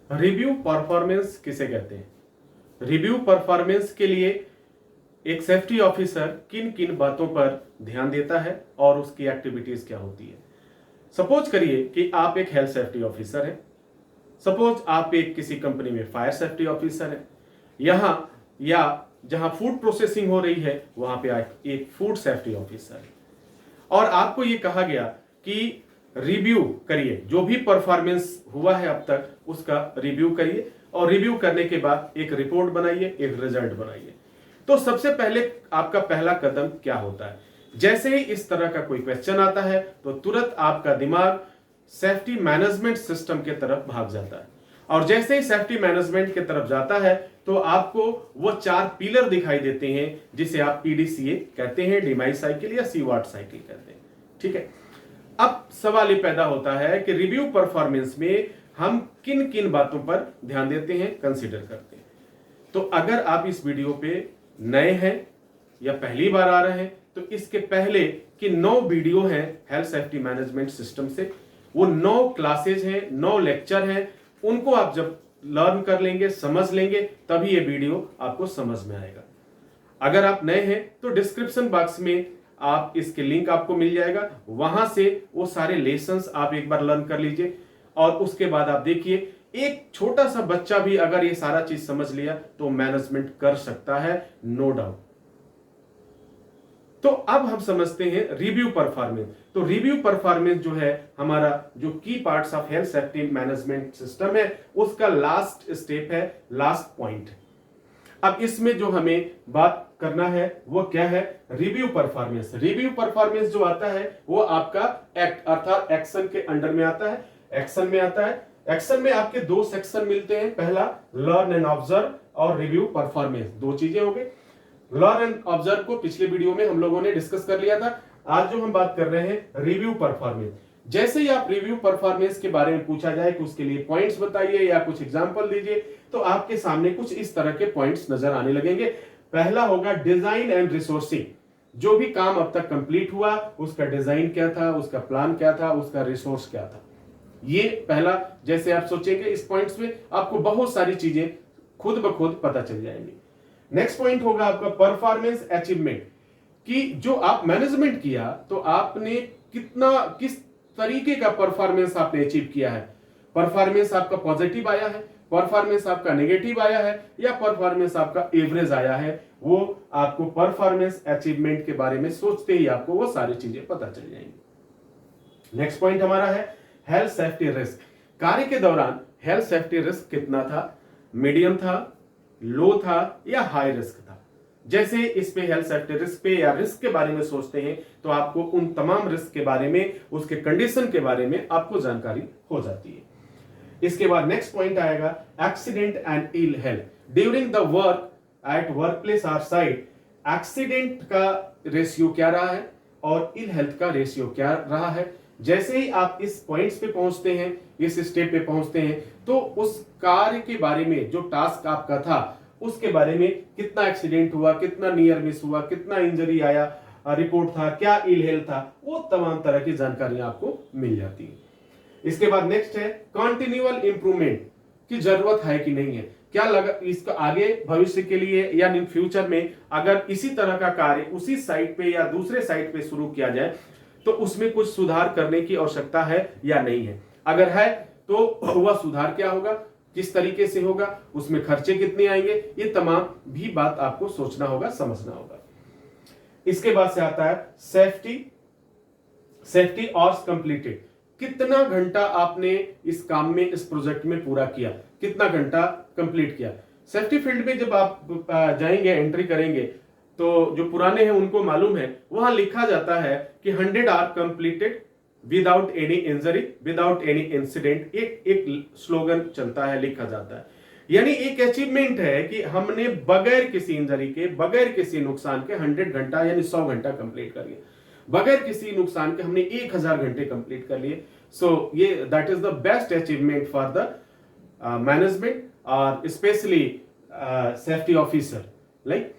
Review performance किसे कहते हैं? रिव्यू परफॉर्मेंस के लिए एक सेफ्टी ऑफिसर किन किन बातों पर ध्यान देता है और उसकी एक्टिविटीज क्या होती है। सपोज करिए कि आप एक हेल्थ सेफ्टी ऑफिसर हैं। सपोज आप एक किसी कंपनी में फायर सेफ्टी ऑफिसर हैं। यहां या जहां फूड प्रोसेसिंग हो रही है वहां पे आप एक फूड सेफ्टी ऑफिसर है और आपको यह कहा गया कि रिव्यू करिए, जो भी परफॉर्मेंस हुआ है अब तक उसका रिव्यू करिए और रिव्यू करने के बाद एक रिपोर्ट बनाइए, एक रिजल्ट बनाइए। तो सबसे पहले आपका पहला कदम क्या होता है? जैसे ही इस तरह का कोई क्वेश्चन आता है तो तुरंत आपका दिमाग सेफ्टी मैनेजमेंट सिस्टम के तरफ भाग जाता है और जैसे ही सेफ्टी मैनेजमेंट की तरफ जाता है तो आपको वो 4 पिलर दिखाई देते हैं जिसे आप पीडीसीए कहते हैं, डिमाइज साइकिल या सीवाट साइकिल कहते हैं। ठीक है, अब सवाल ये पैदा होता है कि रिव्यू परफॉर्मेंस में हम किन किन बातों पर ध्यान देते हैं, कंसीडर करते हैं। तो अगर आप इस वीडियो पे नए हैं या पहली बार आ रहे हैं तो इसके पहले कि 9 वीडियो हैं हेल्थ सेफ्टी मैनेजमेंट सिस्टम से, वो 9 क्लासेज हैं, 9 लेक्चर हैं, उनको आप जब लर्न कर लेंगे, समझ लेंगे, तभी ये वीडियो आपको समझ में आएगा। अगर आप नए हैं तो डिस्क्रिप्शन बॉक्स में आप इसके लिंक आपको मिल जाएगा, वहां से वो सारे लेसन्स आप एक बार लर्न कर लीजिए और उसके बाद आप देखिए एक छोटा सा बच्चा भी अगर ये सारा चीज समझ लिया तो मैनेजमेंट कर सकता है, नो डाउट। तो अब हम समझते हैं रिव्यू परफॉर्मेंस। तो रिव्यू परफॉर्मेंस जो है हमारा जो की parts of health safety management system है उसका लास्ट स्टेप है, लास्ट पॉइंट। अब इसमें जो हमें बात करना है वो क्या है? Review performance. रिव्यू परफॉर्मेंस जो आता है वो आपका एक्ट अर्थात एक्शन के अंडर में आता है, एक्शन में आता है। एक्शन में आपके 2 सेक्शन मिलते हैं, पहला लर्न एंड ऑब्जर्व और रिव्यू परफॉर्मेंस, 2 चीजें हो गई। लर्न एंड ऑब्जर्व को पिछले वीडियो में हम लोगों ने डिस्कस कर लिया था। आज जो हम बात कर रहे हैं रिव्यू परफॉर्मेंस। जैसे ही आप रिव्यू परफॉर्मेंस के बारे में पूछा जाए कि उसके लिए पॉइंट्स बताइए या कुछ एग्जांपल दीजिए तो आपके सामने कुछ इस तरह के पॉइंट्स नजर आने लगेंगे। पहला होगा डिजाइन एंड रिसोर्सिंग। जो भी काम अब तक कंप्लीट हुआ उसका डिजाइन क्या था, उसका प्लान क्या था, उसका रिसोर्स क्या था, ये पहला। जैसे आप सोचेंगे इस पॉइंट्स में आपको बहुत सारी चीजें खुद ब खुद पता चल जाएंगी। नेक्स्ट पॉइंट होगा आपका परफॉर्मेंस अचीवमेंट, कि जो आप मैनेजमेंट किया तो आपने किस तरीके का परफॉर्मेंस आपने अचीव किया है। परफॉर्मेंस आपका पॉजिटिव आया है, परफॉर्मेंस आपका नेगेटिव आया है या परफॉर्मेंस आपका एवरेज आया है, वो आपको परफॉर्मेंस अचीवमेंट के बारे में सोचते ही आपको वो सारी चीजें पता चल जाएंगी। नेक्स्ट पॉइंट हमारा है हेल्थ सेफ्टी रिस्क। कार्य के दौरान हेल्थ सेफ्टी रिस्क कितना था, मीडियम था, लो था या हाई रिस्क था। जैसे इस पे हेल्थ सेफ्टी रिस्क पे या रिस्क के बारे में सोचते हैं तो आपको उन तमाम रिस्क के बारे में, उसके कंडीशन के बारे में आपको जानकारी हो जाती है। इसके बाद नेक्स्ट पॉइंट आएगा accident and ill health during the work at work place और साइट। एक्सीडेंट का रेशियो क्या रहा है और इल हेल्थ का रेशियो क्या रहा है। जैसे ही आप इस पॉइंट्स पे पहुंचते हैं, इस स्टेप पे पहुंचते हैं, तो उस कार्य के बारे में जो टास्क आपका था उसके बारे में कितना एक्सीडेंट हुआ, कितना नियर मिस हुआ, कितना इंजरी आया, रिपोर्ट था, क्या इल हेल्थ था, वो तमाम तरह की जानकारी आपको मिल जाती है। इसके बाद नेक्स्ट है कंटिन्यूअल इंप्रूवमेंट की जरूरत है कि नहीं है। क्या लगा इसका आगे भविष्य के लिए या इन फ्यूचर में अगर इसी तरह का कार्य उसी साइट पे या दूसरे साइट पे शुरू किया जाए तो उसमें कुछ सुधार करने की आवश्यकता है या नहीं है। अगर है तो वह सुधार क्या होगा, किस तरीके से होगा, उसमें खर्चे कितने आएंगे, ये तमाम भी बात आपको सोचना होगा, समझना होगा। इसके बाद से आता है सेफ्टी आवर्स कंप्लीटेड। कितना घंटा आपने इस काम में, इस प्रोजेक्ट में पूरा किया, कितना घंटा कंप्लीट किया। सेफ्टी फील्ड में जब आप जाएंगे, एंट्री करेंगे तो जो पुराने हैं उनको मालूम है, वहां लिखा जाता है कि 100 hour completed without any injury, without any incident. एक स्लोगन चलता है, लिखा जाता है, यानी एक अचीवमेंट है कि हमने बगैर किसी इंजरी के, बगैर किसी नुकसान के 100 घंटा यानी 100 घंटा कंप्लीट कर लिया। बगैर किसी नुकसान के हमने 1000 घंटे कंप्लीट कर लिए। सो ये that is the best achievement for the management और स्पेशली सेफ्टी ऑफिसर लाइक।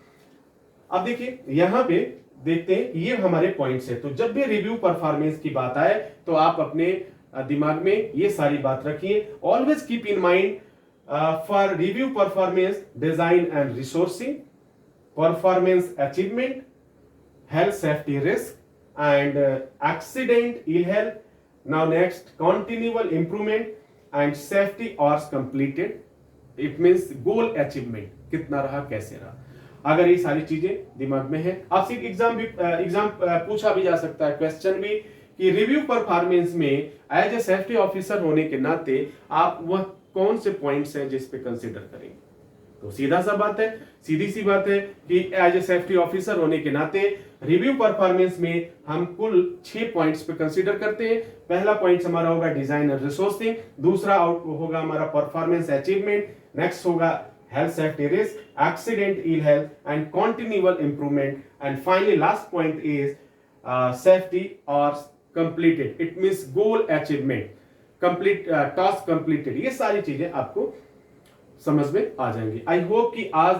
अब देखिए यहां पे देखते हैं ये हमारे पॉइंट्स है। तो जब भी रिव्यू परफॉर्मेंस की बात आए तो आप अपने दिमाग में ये सारी बात रखिए। Always keep in mind for review performance design and resourcing, performance achievement, health safety risk and accident ill health. Now next, continual improvement and safety hours completed. It means goal achievement, कितना रहा कैसे रहा। अगर ये सारी चीजें दिमाग में है, आपसे एग्जाम पूछा भी जा सकता है, क्वेश्चन भी, कि रिव्यू परफॉर्मेंस में एज ए सेफ्टी ऑफिसर होने के नाते आप वह कौन से पॉइंट्स हैं जिस पे कंसीडर करेंगे। तो सीधी सी बात है कि एज ए सेफ्टी ऑफिसर होने के नाते रिव्यू परफॉर्मेंस में हम कुल 6 पॉइंट्स पे कंसीडर करते हैं। पहला पॉइंट हमारा होगा डिजाइन एंड रिसोर्सिंग, दूसरा होगा हमारा परफॉर्मेंस अचीवमेंट, नेक्स्ट होगा health safety risk, accident ill health and continual improvement, and finally last point is safety और completed. It means goal achievement, complete task completed. ये सारी चीजें आपको समझ में आ जाएंगी। आई होप कि आज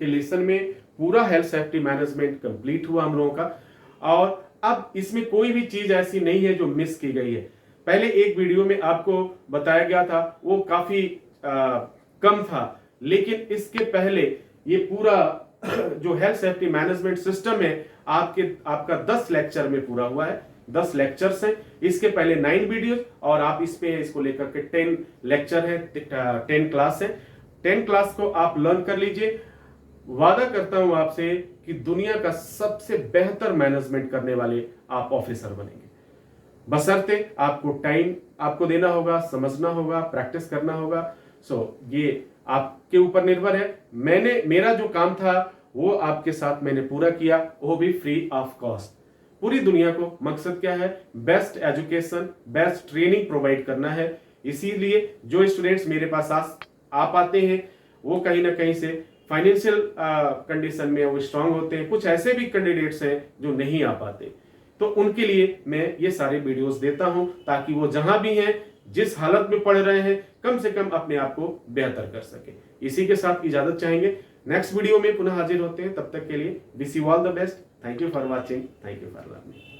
के लेसन में पूरा हेल्थ सेफ्टी मैनेजमेंट कंप्लीट हुआ हम लोगों का, और अब इसमें कोई भी चीज ऐसी नहीं है जो मिस की गई है। पहले एक वीडियो में आपको बताया गया था, वो काफी कम था, लेकिन इसके पहले ये पूरा जो हेल्थ सेफ्टी मैनेजमेंट सिस्टम है आपका 10 लेक्चर में पूरा हुआ है। 10 लेक्चर्स हैं, इसके पहले 9 वीडियोस, और आप इसको लेकर के 10 लेक्चर है, 10 क्लास है। 10 क्लास को आप लर्न कर लीजिए। वादा करता हूं आपसे कि दुनिया का सबसे बेहतर मैनेजमेंट करने वाले आप ऑफिसर बनेंगे, बशर्ते आपको टाइम आपको देना होगा, समझना होगा, प्रैक्टिस करना होगा। ये आपके ऊपर निर्भर है। मेरा जो काम था वो आपके साथ मैंने पूरा किया, वो भी फ्री ऑफ कॉस्ट। पूरी दुनिया को मकसद क्या है? Best education, best training provide करना है। इसीलिए जो स्टूडेंट्स मेरे पास आ पाते हैं वो कहीं ना कहीं से फाइनेंशियल कंडीशन में वो स्ट्रांग होते हैं। कुछ ऐसे भी कैंडिडेट्स हैं जो नहीं आ पाते, तो उनके लिए मैं ये सारे वीडियोस देता हूं ताकि वो जहां भी हैं, जिस हालत में पढ़ रहे हैं, कम से कम अपने आप को बेहतर कर सके। इसी के साथ इजाजत चाहेंगे, नेक्स्ट वीडियो में पुनः हाजिर होते हैं। तब तक के लिए wish you all the best. Thank you for watching, thank you for learning.